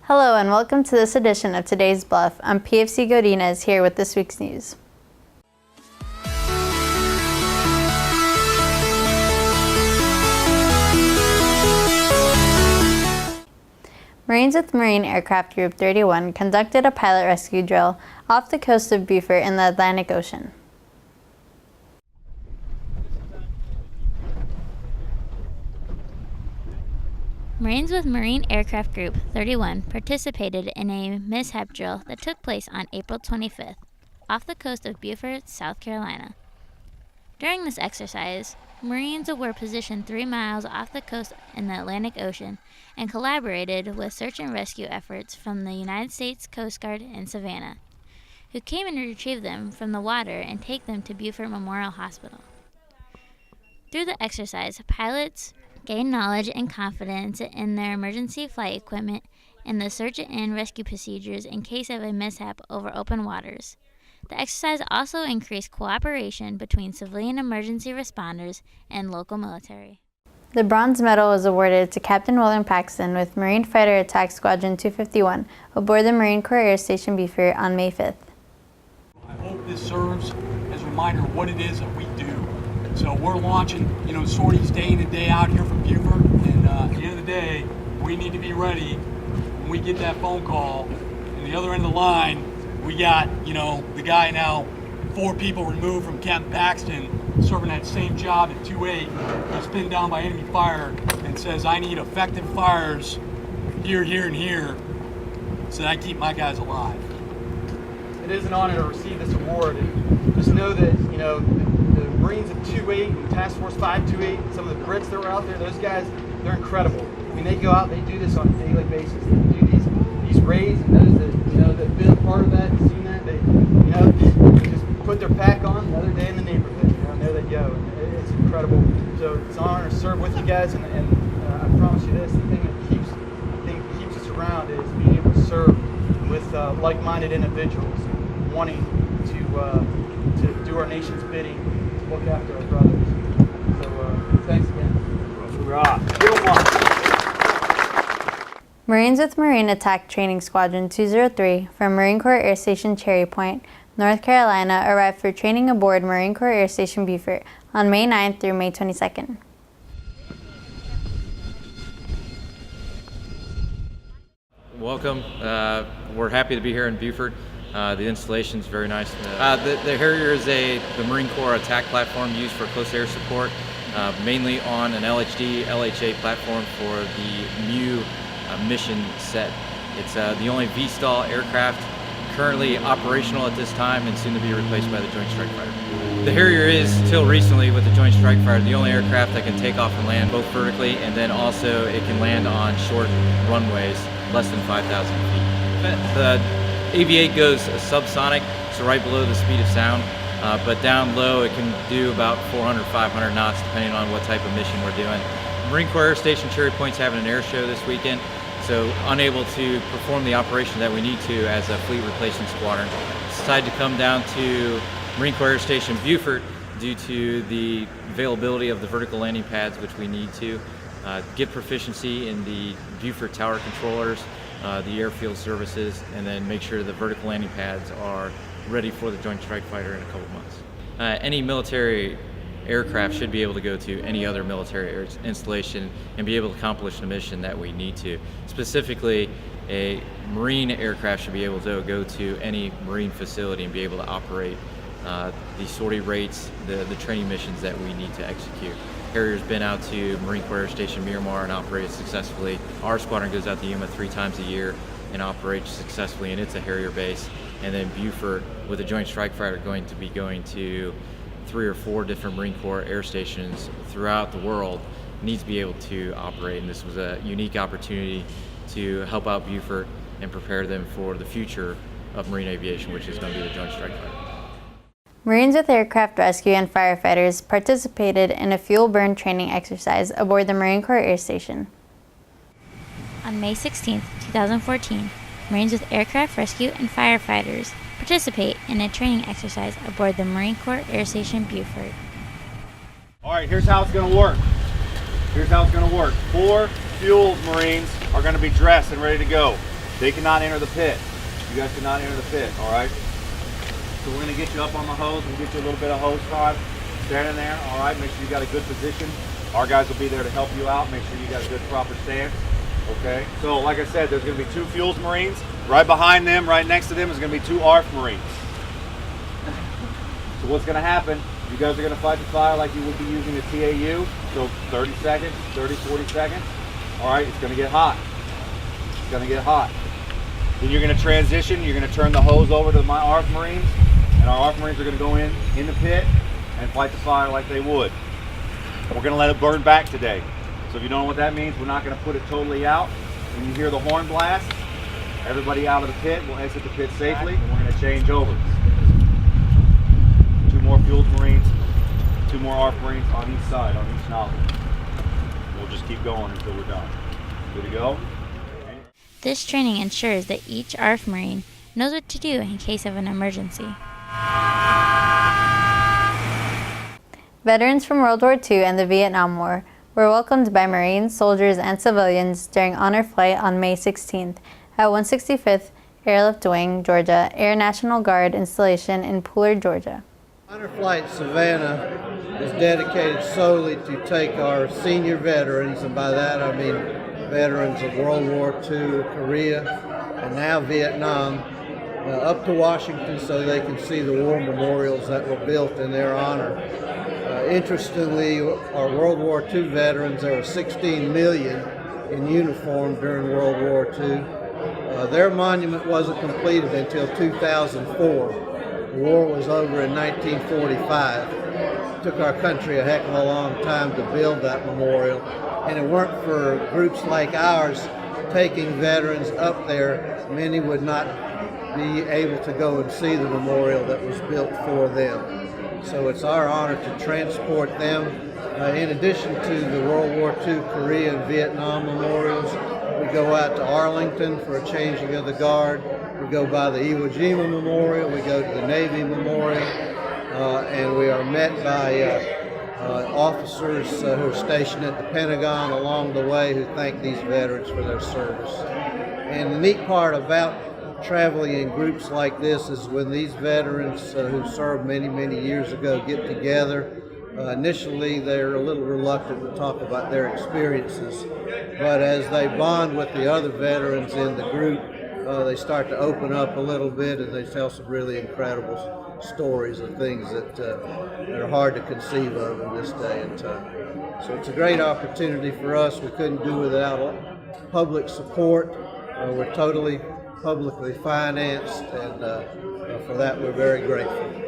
Hello and welcome to this edition of Today's BLUF. I'm PFC Godinez here with this week's news. Marines with Marine Aircraft Group 31 conducted a pilot rescue drill off the coast of Beaufort in the Atlantic Ocean. Marines with Marine Aircraft Group 31 participated in a mishap drill that took place on April 25th off the coast of Beaufort, South Carolina. During this exercise, Marines were positioned 3 miles off the coast in the Atlantic Ocean and collaborated with search and rescue efforts from the United States Coast Guard in Savannah, who came and retrieved them from the water and take them to Beaufort Memorial Hospital. Through the exercise, pilots gain knowledge and confidence in their emergency flight equipment and the search and rescue procedures in case of a mishap over open waters. The exercise also increased cooperation between civilian emergency responders and local military. The bronze medal was awarded to Captain William Paxton with Marine Fighter Attack Squadron 251 aboard the Marine Corps Air Station Beaufort on May 5th. I hope this serves as a reminder of what it is that we do. So we're launching, sorties day in and day out here from Beaufort, and at the end of the day, we need to be ready when we get that phone call. And the other end of the line, we got, the guy now 4 people removed from Captain Paxton, serving that same job at 2-8, who's pinned down by enemy fire and says, I need effective fires here, here, and here, so that I keep my guys alive. It is an honor to receive this award, and just know that, the Marines of 2-8 and Task Force 528, some of the Brits that were out there, those guys, they're incredible. I mean, they go out, they do this on a daily basis. They do these raids, and those that, that have been a part of that and seen that, they, just put their pack on another day in the neighborhood, and there they go. And it's incredible. So it's an honor to serve with you guys, and I promise you this, the thing that keeps us around is being able to serve with like-minded individuals wanting to do our nation's bidding, to look after our brothers. So thanks again. Hoorah. Marines with Marine Attack Training Squadron 203 from Marine Corps Air Station Cherry Point, North Carolina arrived for training aboard Marine Corps Air Station Beaufort on May 9th through May 22nd. Welcome. We're happy to be here in Beaufort. The installation is very nice. The Harrier is the Marine Corps attack platform used for close air support, mainly on an LHD, LHA platform for the MU mission set. It's the only VSTOL aircraft currently operational at this time and soon to be replaced by the Joint Strike Fighter. The Harrier is, till recently with the Joint Strike Fighter, the only aircraft that can take off and land both vertically, and then also it can land on short runways, less than 5,000 feet. The AV-8 goes subsonic, so right below the speed of sound, but down low it can do about 400, 500 knots depending on what type of mission we're doing. Marine Corps Air Station Cherry Point's having an air show this weekend, so unable to perform the operation that we need to as a fleet replacement squadron. Decided to come down to Marine Corps Air Station Beaufort due to the availability of the vertical landing pads, which we need to get proficiency in the Beaufort tower controllers, the airfield services, and then make sure the vertical landing pads are ready for the Joint Strike Fighter in a couple months. Any military aircraft should be able to go to any other military installation and be able to accomplish the mission that we need to. Specifically, a Marine aircraft should be able to go to any Marine facility and be able to operate the sortie rates, the training missions that we need to execute. Harrier's been out to Marine Corps Air Station Miramar and operated successfully. Our squadron goes out to Yuma 3 times a year and operates successfully, and it's a Harrier base. And then Beaufort, with the Joint Strike Fighter, going to be going to 3 or 4 different Marine Corps air stations throughout the world, needs to be able to operate. And this was a unique opportunity to help out Beaufort and prepare them for the future of marine aviation, which is going to be the Joint Strike Fighter. Marines with aircraft rescue and firefighters participated in a fuel burn training exercise aboard the Marine Corps Air Station. On May 16, 2014, Marines with aircraft rescue and firefighters participate in a training exercise aboard the Marine Corps Air Station Beaufort. All right, here's how it's going to work. 4 fueled Marines are going to be dressed and ready to go. They cannot enter the pit. You guys cannot enter the pit, all right? So we're gonna get you up on the hose. We'll get you a little bit of hose time. Stand in there, all right? Make sure you got a good position. Our guys will be there to help you out. Make sure you got a good proper stance, okay? So like I said, there's gonna be 2 Fuels Marines. Right behind them, right next to them is gonna be 2 ARF Marines. So what's gonna happen, you guys are gonna fight the fire like you would be using a TAU. So 30 seconds, 30, 40 seconds. All right, it's gonna get hot. It's gonna get hot. Then you're gonna transition, you're gonna turn the hose over to my ARF Marines, and our ARF Marines are gonna go in the pit and fight the fire like they would. We're gonna let it burn back today. So if you don't know what that means, we're not gonna put it totally out. When you hear the horn blast, everybody out of the pit will exit the pit safely, and we're gonna change over. 2 more Fuels Marines, 2 more ARF Marines on each side, on each nozzle. We'll just keep going until we're done. Good to go? This training ensures that each ARF Marine knows what to do in case of an emergency. Veterans from World War II and the Vietnam War were welcomed by Marines, soldiers, and civilians during honor flight on May 16th at 165th Airlift Wing, Georgia, Air National Guard installation in Pooler, Georgia. Honor Flight Savannah is dedicated solely to take our senior veterans, and by that I mean veterans of World War II, Korea, and now Vietnam, up to Washington so they can see the war memorials that were built in their honor. Interestingly, our World War II veterans, there were 16 million in uniform during World War II. Their monument wasn't completed until 2004. The war was over in 1945. It took our country a heck of a long time to build that memorial, and it weren't for groups like ours taking veterans up there, many would not be able to go and see the memorial that was built for them. So it's our honor to transport them. In addition to the World War II, Korea, and Vietnam memorials, we go out to Arlington for a changing of the guard. We go by the Iwo Jima Memorial, we go to the Navy Memorial, and we are met by officers who are stationed at the Pentagon along the way who thank these veterans for their service. And the neat part about traveling in groups like this is when these veterans who served many, many years ago get together. Initially, they're a little reluctant to talk about their experiences, but as they bond with the other veterans in the group, they start to open up a little bit, and they tell some really incredible stories of things that are hard to conceive of in this day and time. So it's a great opportunity for us. We couldn't do it without public support. We're totally publicly financed, and for that we're very grateful.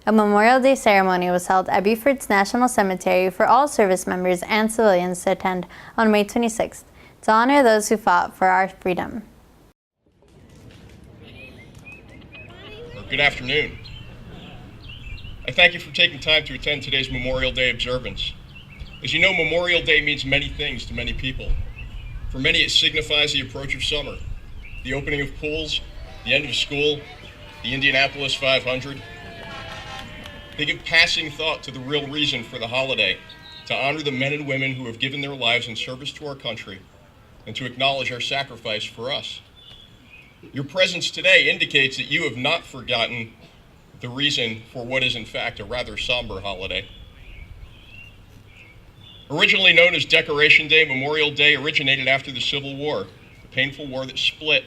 A Memorial Day ceremony was held at Beaufort's National Cemetery for all service members and civilians to attend on May 26th to honor those who fought for our freedom. Good afternoon. I thank you for taking time to attend today's Memorial Day observance. As you know, Memorial Day means many things to many people. For many, it signifies the approach of summer, the opening of pools, the end of school, the Indianapolis 500. They give passing thought to the real reason for the holiday, to honor the men and women who have given their lives in service to our country and to acknowledge our sacrifice for us. Your presence today indicates that you have not forgotten the reason for what is in fact a rather somber holiday. Originally known as Decoration Day, Memorial Day originated after the Civil War, the painful war that split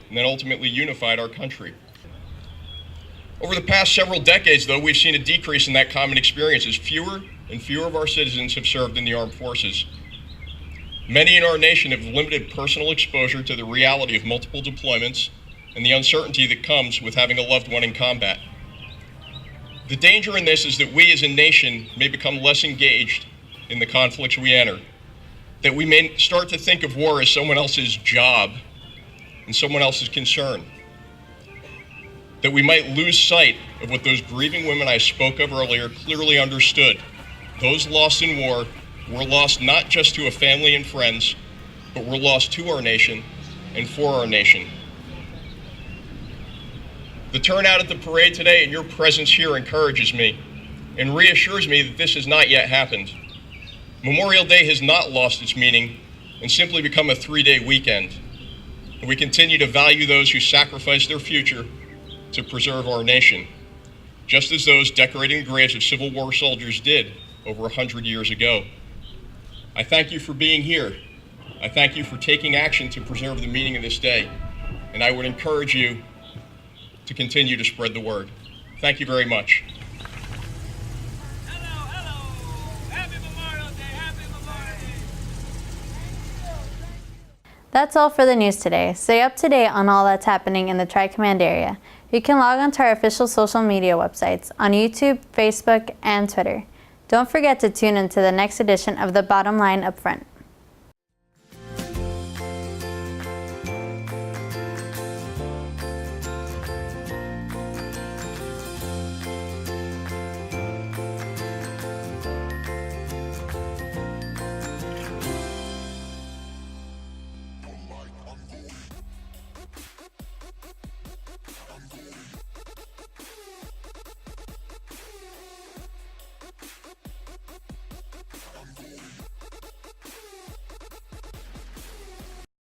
and then ultimately unified our country. Over the past several decades, though, we've seen a decrease in that common experience as fewer and fewer of our citizens have served in the armed forces. Many in our nation have limited personal exposure to the reality of multiple deployments and the uncertainty that comes with having a loved one in combat. The danger in this is that we as a nation may become less engaged in the conflicts we enter, that we may start to think of war as someone else's job and someone else's concern, that we might lose sight of what those grieving women I spoke of earlier clearly understood. Those lost in war were lost not just to a family and friends, but were lost to our nation and for our nation. The turnout at the parade today and your presence here encourages me and reassures me that this has not yet happened. Memorial Day has not lost its meaning and simply become a 3-day weekend. and we continue to value those who sacrifice their future to preserve our nation, just as those decorating the graves of Civil War soldiers did over 100 years ago. I thank you for being here. I thank you for taking action to preserve the meaning of this day, and I would encourage you to continue to spread the word. Thank you very much. That's all for the news today. Stay up to date on all that's happening in the Tri-Command area. You can log on to our official social media websites on YouTube, Facebook, and Twitter. Don't forget to tune into the next edition of The Bottom Line Up Front.